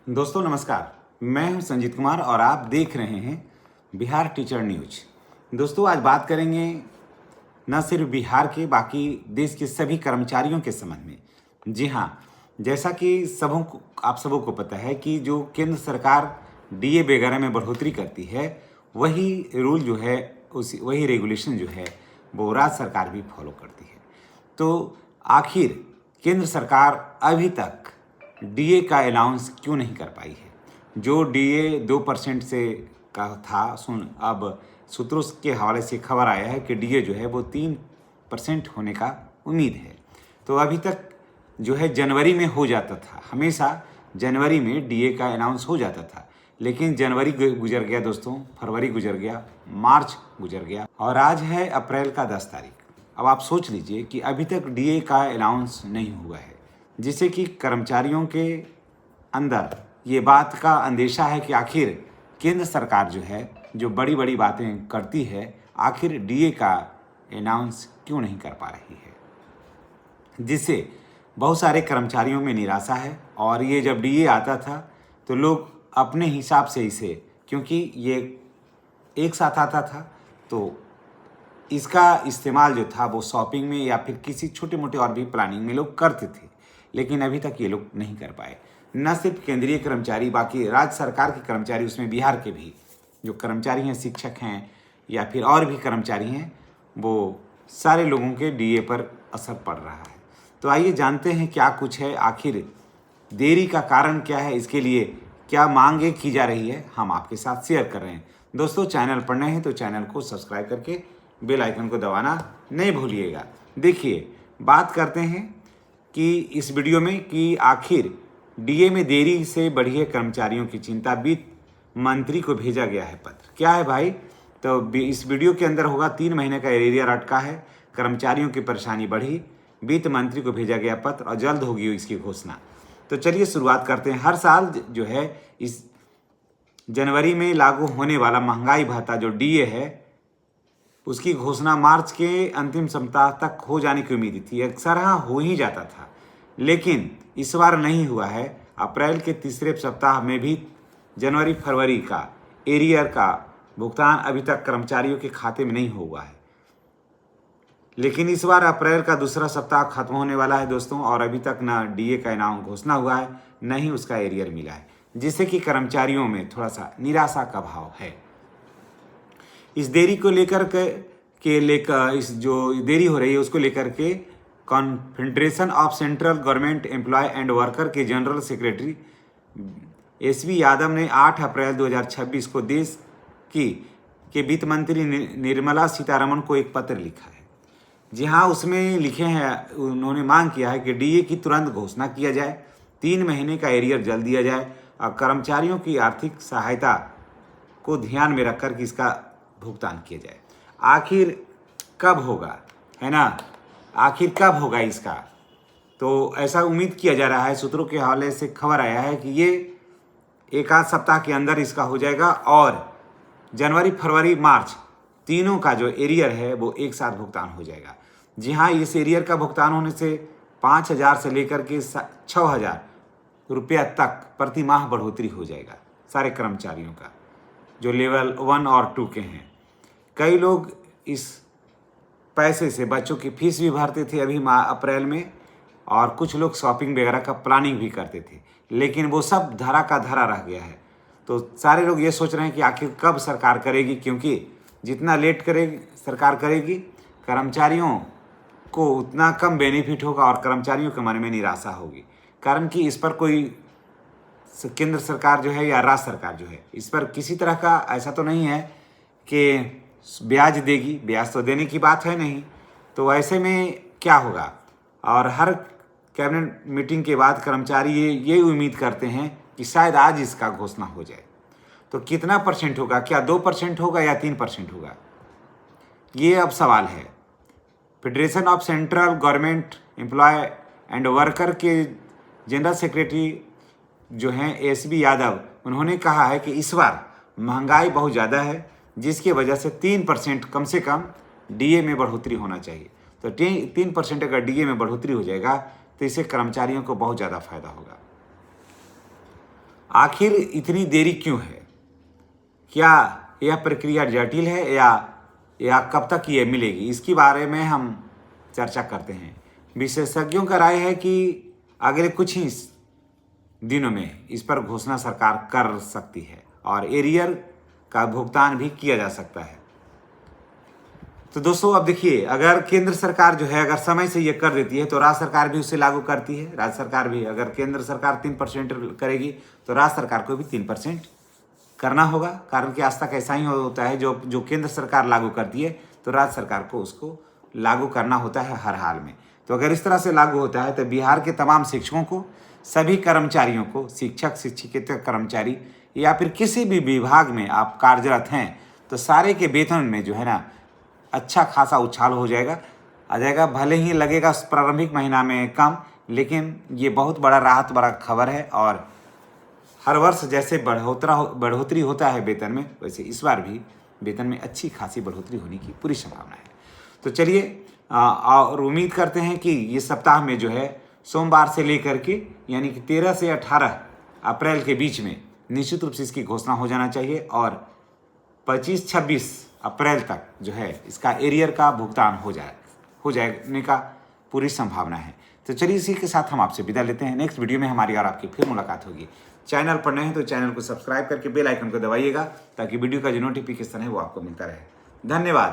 दोस्तों नमस्कार, मैं हूं संजीत कुमार और आप देख रहे हैं बिहार टीचर न्यूज। दोस्तों आज बात करेंगे न सिर्फ बिहार के बाकी देश के सभी कर्मचारियों के संबंध में। जी हां, जैसा कि आप सबों को पता है कि जो केंद्र सरकार डीए वगैरह में बढ़ोतरी करती है, वही रूल जो है वही रेगुलेशन जो है वो राज्य सरकार भी फॉलो करती है। तो आखिर केंद्र सरकार अभी तक डीए का अलाउंस क्यों नहीं कर पाई है? जो डीए 2% से का था, अब सूत्रों के हवाले से खबर आया है कि डीए जो है वो 3% होने का उम्मीद है। तो अभी तक जो है जनवरी में हो जाता था, हमेशा जनवरी में डीए का अनाउंस हो जाता था, लेकिन जनवरी गुजर गया दोस्तों, फरवरी गुजर गया, मार्च गुजर गया और आज है अप्रैल का 10 तारीख। अब आप सोच लीजिए कि अभी तक डीए का अनाउंस नहीं हुआ है, जिससे कि कर्मचारियों के अंदर ये बात का अंदेशा है कि आखिर केंद्र सरकार जो है जो बड़ी बड़ी बातें करती है, आखिर डीए का अनाउंस क्यों नहीं कर पा रही है, जिससे बहुत सारे कर्मचारियों में निराशा है। और ये जब डीए आता था तो लोग अपने हिसाब से इसे, क्योंकि ये एक साथ आता था, तो इसका इस्तेमाल जो था वो शॉपिंग में या फिर किसी छोटे मोटे और भी प्लानिंग में लोग करते थे, लेकिन अभी तक ये लोग नहीं कर पाए। न सिर्फ केंद्रीय कर्मचारी, बाकी राज्य सरकार के कर्मचारी, उसमें बिहार के भी जो कर्मचारी हैं, शिक्षक हैं या फिर और भी कर्मचारी हैं, वो सारे लोगों के डीए पर असर पड़ रहा है। तो आइए जानते हैं क्या कुछ है, आखिर देरी का कारण क्या है, इसके लिए क्या मांगे की जा रही है, हम आपके साथ शेयर कर रहे हैं। दोस्तों चैनल पर नए हैं तो चैनल को सब्सक्राइब करके बेल आइकन को दबाना नहीं भूलिएगा। देखिए, बात करते हैं कि इस वीडियो में कि आखिर डीए में देरी से बढ़ी है कर्मचारियों की चिंता, वित्त मंत्री को भेजा गया है पत्र। क्या है भाई? तो इस वीडियो के अंदर होगा 3 महीने का एरियर अटका है, कर्मचारियों की परेशानी बढ़ी, वित्त मंत्री को भेजा गया पत्र और जल्द होगी इसकी घोषणा। तो चलिए शुरुआत करते हैं। हर साल जो है इस जनवरी में लागू होने वाला महंगाई भत्ता जो डीए है, उसकी घोषणा मार्च के अंतिम सप्ताह तक हो जाने की उम्मीद थी। अक्सर हो ही जाता था, लेकिन इस बार नहीं हुआ है। अप्रैल के तीसरे सप्ताह में भी जनवरी फरवरी का एरियर का भुगतान अभी तक कर्मचारियों के खाते में नहीं हुआ है, लेकिन इस बार अप्रैल का दूसरा सप्ताह खत्म होने वाला है दोस्तों, और अभी तक ना डीए का इनाम घोषणा हुआ है, न ही उसका एरियर मिला है, जिससे कि कर्मचारियों में थोड़ा सा निराशा का भाव है। इस देरी को लेकर इस जो देरी हो रही है उसको लेकर के confederation of central government employ and worker के जनरल सेक्रेटरी एसबी यादव ने 8 अप्रैल 2026 को देश के वित्त मंत्री निर्मला सीतारमण को एक पत्र लिखा है। जी हाँ, उसमें लिखे हैं, उन्होंने मांग किया है कि डीए की तुरंत घोषणा किया जाए, 3 महीने का एरियर जल्द दिया जाए और कर्मचारियों की आर्थिक सहायता को ध्यान में रखकर कि इसका भुगतान किया जाए। आखिर कब होगा, है ना? आखिर कब होगा इसका? तो ऐसा उम्मीद किया जा रहा है, सूत्रों के हवाले से खबर आया है कि ये एक आध सप्ताह के अंदर इसका हो जाएगा और जनवरी फरवरी मार्च तीनों का जो एरियर है वो एक साथ भुगतान हो जाएगा। जी हाँ, इस एरियर का भुगतान होने से 5,000 से लेकर के 6,000 रुपया तक प्रति माह बढ़ोतरी हो जाएगा सारे कर्मचारियों का, जो लेवल 1 और 2 के हैं। कई लोग इस पैसे से बच्चों की फीस भी भरते थे अभी अप्रैल में, और कुछ लोग शॉपिंग वगैरह का प्लानिंग भी करते थे, लेकिन वो सब धरा का धरा रह गया है। तो सारे लोग ये सोच रहे हैं कि आखिर कब सरकार करेगी, क्योंकि जितना लेट करेगी सरकार करेगी, कर्मचारियों को उतना कम बेनिफिट होगा और कर्मचारियों के मन में निराशा होगी। कारण कि इस पर कोई केंद्र सरकार जो है या राज्य सरकार जो है, इस पर किसी तरह का ऐसा तो नहीं है कि ब्याज देगी, ब्याज तो देने की बात है नहीं। तो ऐसे में क्या होगा? और हर कैबिनेट मीटिंग के बाद कर्मचारी ये उम्मीद करते हैं कि शायद आज इसका घोषणा हो जाए। तो कितना परसेंट होगा? क्या 2% होगा या 3% होगा? ये अब सवाल है। Federation of central government employ and worker के जनरल सेक्रेटरी जो हैं एसबी यादव, उन्होंने कहा है कि इस बार महंगाई बहुत ज़्यादा है, जिसकी वजह से 3% कम से कम डीए में बढ़ोतरी होना चाहिए। तो 3% अगर डीए में बढ़ोतरी हो जाएगा तो इससे कर्मचारियों को बहुत ज़्यादा फायदा होगा। आखिर इतनी देरी क्यों है? क्या यह प्रक्रिया जटिल है या कब तक ये मिलेगी? इसके बारे में हम चर्चा करते हैं। विशेषज्ञों का राय है कि अगले कुछ ही दिनों में इस पर घोषणा सरकार कर सकती है और एरियर का भुगतान भी किया जा सकता है। तो दोस्तों अब देखिए, अगर केंद्र सरकार जो है अगर समय से ये कर देती है तो राज्य सरकार भी उसे लागू करती है। राज्य सरकार भी, अगर केंद्र सरकार 3% करेगी तो राज्य सरकार को भी 3% करना होगा, कारण कि आज तक ऐसा ही होता है, जो केंद्र सरकार लागू करती है तो राज्य सरकार को उसको लागू करना होता है हर हाल में। तो अगर इस तरह से लागू होता है तो बिहार के तमाम शिक्षकों को, सभी कर्मचारियों को, शिक्षक, शिक्षिकेतर कर्मचारी या फिर किसी भी विभाग में आप कार्यरत हैं तो सारे के वेतन में जो है ना अच्छा खासा उछाल हो जाएगा, आ जाएगा। भले ही लगेगा प्रारंभिक महीना में कम, लेकिन ये बहुत बड़ा राहत बड़ा खबर है। और हर वर्ष जैसे बढ़ोतरी होता है वेतन में, वैसे इस बार भी वेतन में अच्छी खासी बढ़ोतरी होने की पूरी संभावना है। तो चलिए और उम्मीद करते हैं कि ये सप्ताह में जो है सोमवार से लेकर के यानी कि 13 से 18 अप्रैल के बीच में निश्चित रूप से इसकी घोषणा हो जाना चाहिए और 25-26 अप्रैल तक जो है इसका एरियर का भुगतान हो जाने का पूरी संभावना है। तो चलिए इसी के साथ हम आपसे विदा लेते हैं। नेक्स्ट वीडियो में हमारी और आपकी फिर मुलाकात होगी। चैनल पर नए हैं तो चैनल को सब्सक्राइब करके बेल आइकन को दबाइएगा ताकि वीडियो का जो नोटिफिकेशन है वो आपको मिलता रहे। धन्यवाद।